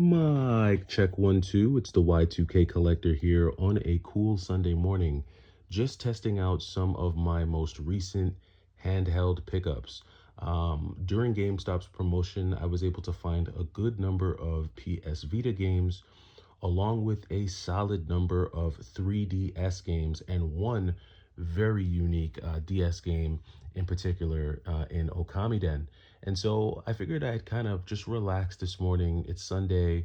Mic check 1 2. It's the Y2K collector here on a cool Sunday morning. Just testing out some of my most recent handheld pickups. During GameStop's promotion, I was able to find a good number of PS Vita games, along with a solid number of 3DS games and one very unique DS game in particular in Okamiden. And so I figured I'd kind of just relax this morning. It's Sunday.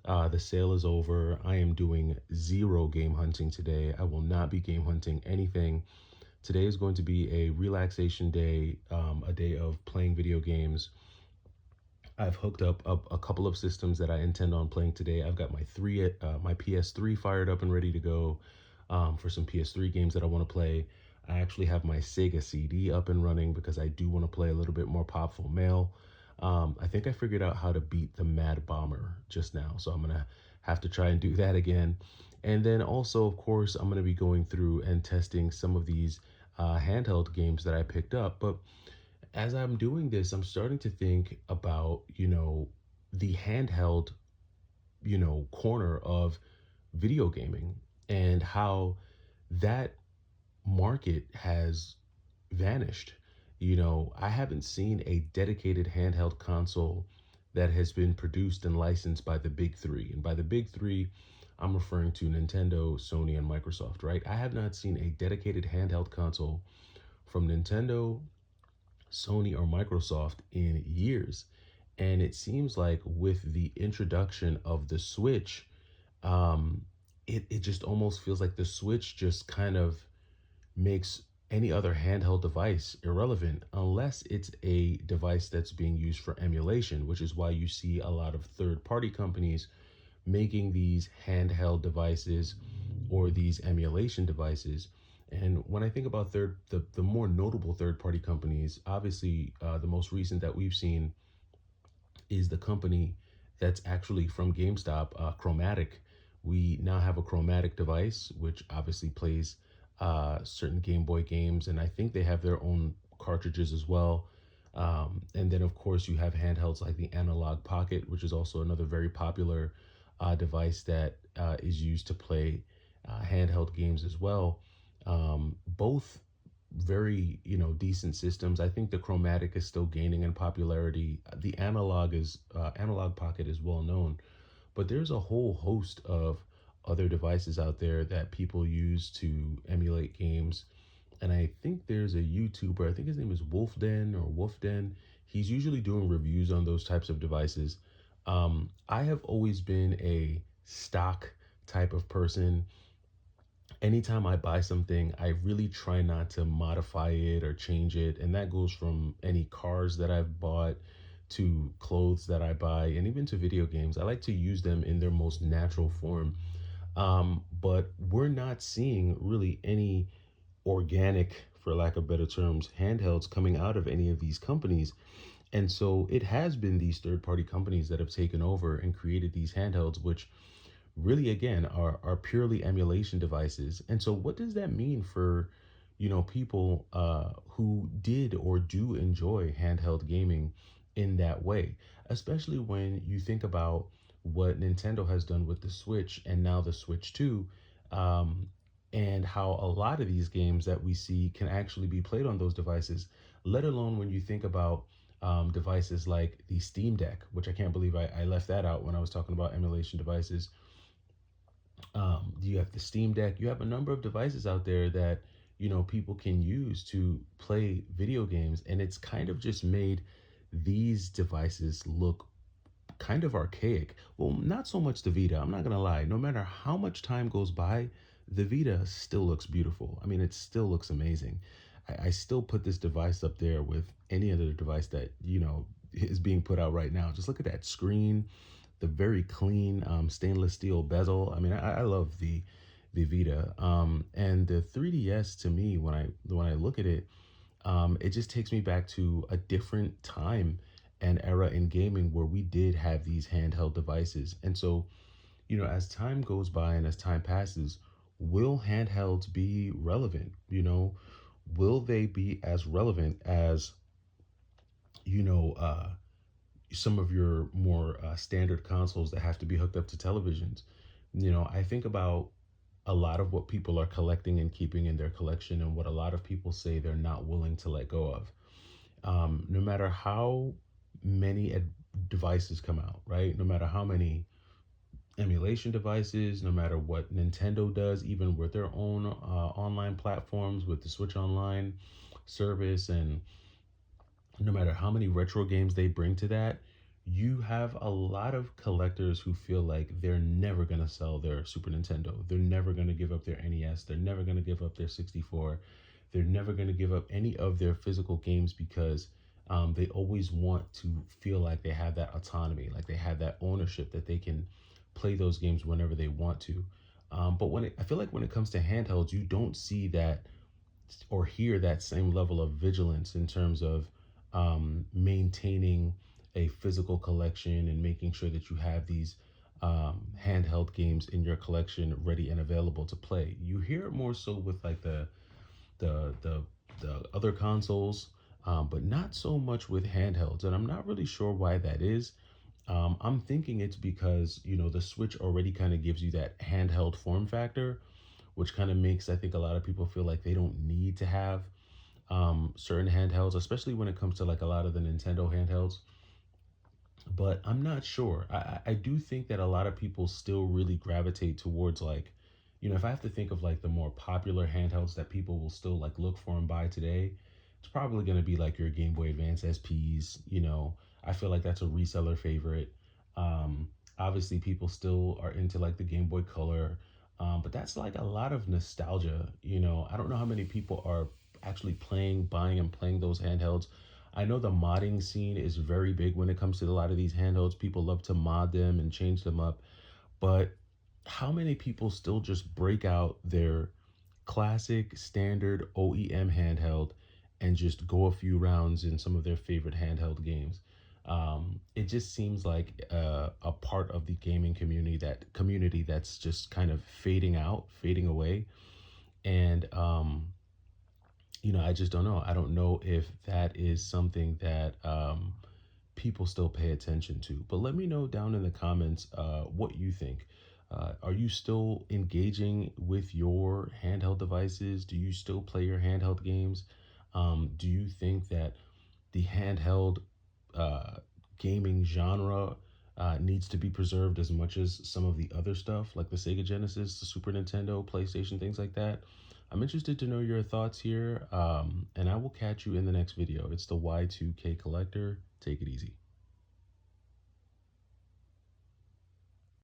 The sale is over. I am doing zero game hunting today. I will not be game hunting anything. Today is going to be a relaxation day, a day of playing video games. I've hooked up a couple of systems that I intend on playing today. I've got my PS3 fired up and ready to go for some PS3 games that I want to play. I actually have my Sega CD up and running because I do want to play a little bit more Popful Mail. I think I figured out how to beat the Mad Bomber just now, so I'm gonna have to try and do that again. And then also, of course, I'm gonna be going through and testing some of these handheld games that I picked up. But as I'm doing this, I'm starting to think about, the handheld, corner of video gaming and how that market has vanished. I haven't seen a dedicated handheld console that has been produced and licensed by the big three. And by the big three, I'm referring to Nintendo, Sony, and Microsoft, right? I have not seen a dedicated handheld console from Nintendo, Sony, or Microsoft in years. And it seems like with the introduction of the Switch, it just almost feels like the Switch just kind of makes any other handheld device irrelevant unless it's a device that's being used for emulation, which is why you see a lot of third party companies making these handheld devices or these emulation devices. And when I think about the more notable third party companies, obviously the most recent that we've seen is the company that's actually from GameStop, Chromatic. We now have a Chromatic device, which obviously plays certain Game Boy games, and I think they have their own cartridges as well. And then, of course, you have handhelds like the Analog Pocket, which is also another very popular device that is used to play handheld games as well. Both very decent systems. I think the Chromatic is still gaining in popularity. The Analog Pocket is well known, but there's a whole host of other devices out there that people use to emulate games. And I think there's a YouTuber, I think his name is Wolfden or Wolfden. He's usually doing reviews on those types of devices. I have always been a stock type of person. Anytime I buy something, I really try not to modify it or change it. And that goes from any cars that I've bought to clothes that I buy and even to video games. I like to use them in their most natural form. But we're not seeing really any organic, for lack of better terms, handhelds coming out of any of these companies. And so it has been these third party companies that have taken over and created these handhelds, which really again are purely emulation devices. And so what does that mean for people who did or do enjoy handheld gaming in that way, especially when you think about what Nintendo has done with the Switch and now the Switch 2, um, and how a lot of these games that we see can actually be played on those devices, let alone when you think about devices like the Steam Deck, which I can't believe I left that out when I was talking about emulation devices. You have the Steam Deck. You have a number of devices out there that people can use to play video games, and it's kind of just made these devices look kind of archaic. Well, not so much the Vita. I'm not gonna lie. No matter how much time goes by, the Vita still looks beautiful. I mean, it still looks amazing. I still put this device up there with any other device that is being put out right now. Just look at that screen, the very clean stainless steel bezel. I mean, I love the Vita. And the 3DS to me, when I look at it, it just takes me back to a different time and era in gaming where we did have these handheld devices. And so, as time goes by and as time passes, will handhelds be relevant? Will they be as relevant as, you know, uh, some of your more standard consoles that have to be hooked up to televisions. I think about a lot of what people are collecting and keeping in their collection, and what a lot of people say they're not willing to let go of. No matter how many devices come out, right? No matter how many emulation devices, no matter what Nintendo does, even with their own online platforms, with the Switch Online service, and no matter how many retro games they bring to that, you have a lot of collectors who feel like they're never going to sell their Super Nintendo. They're never going to give up their NES. They're never going to give up their 64. They're never going to give up any of their physical games because they always want to feel like they have that autonomy, like they have that ownership, that they can play those games whenever they want to. But I feel like when it comes to handhelds, you don't see that or hear that same level of vigilance in terms of maintaining a physical collection and making sure that you have these handheld games in your collection ready and available to play. You hear it more so with like the the, the other consoles, but not so much with handhelds, and I'm not really sure why that is. I'm thinking it's because the Switch already kind of gives you that handheld form factor, which kind of makes, I think, a lot of people feel like they don't need to have certain handhelds, especially when it comes to like a lot of the Nintendo handhelds. But I'm not sure. I do think that a lot of people still really gravitate towards like, if I have to think of like the more popular handhelds that people will still like look for and buy today, it's probably going to be like your Game Boy Advance SPs. I feel like that's a reseller favorite. Obviously, people still are into like the Game Boy Color, but that's like a lot of nostalgia. I don't know how many people are actually buying and playing those handhelds. I know the modding scene is very big when it comes to a lot of these handhelds. People love to mod them and change them up. But how many people still just break out their classic standard OEM handheld and just go a few rounds in some of their favorite handheld games? It just seems like a part of the gaming community that's just kind of fading out, fading away. And I just don't know. I don't know if that is something that people still pay attention to. But let me know down in the comments what you think. Are you still engaging with your handheld devices? Do you still play your handheld games? Do you think that the handheld uh, gaming genre needs to be preserved as much as some of the other stuff, like the Sega Genesis, the Super Nintendo, PlayStation, things like that? I'm interested to know your thoughts here, and I will catch you in the next video. It's the Y2K Collector. Take it easy.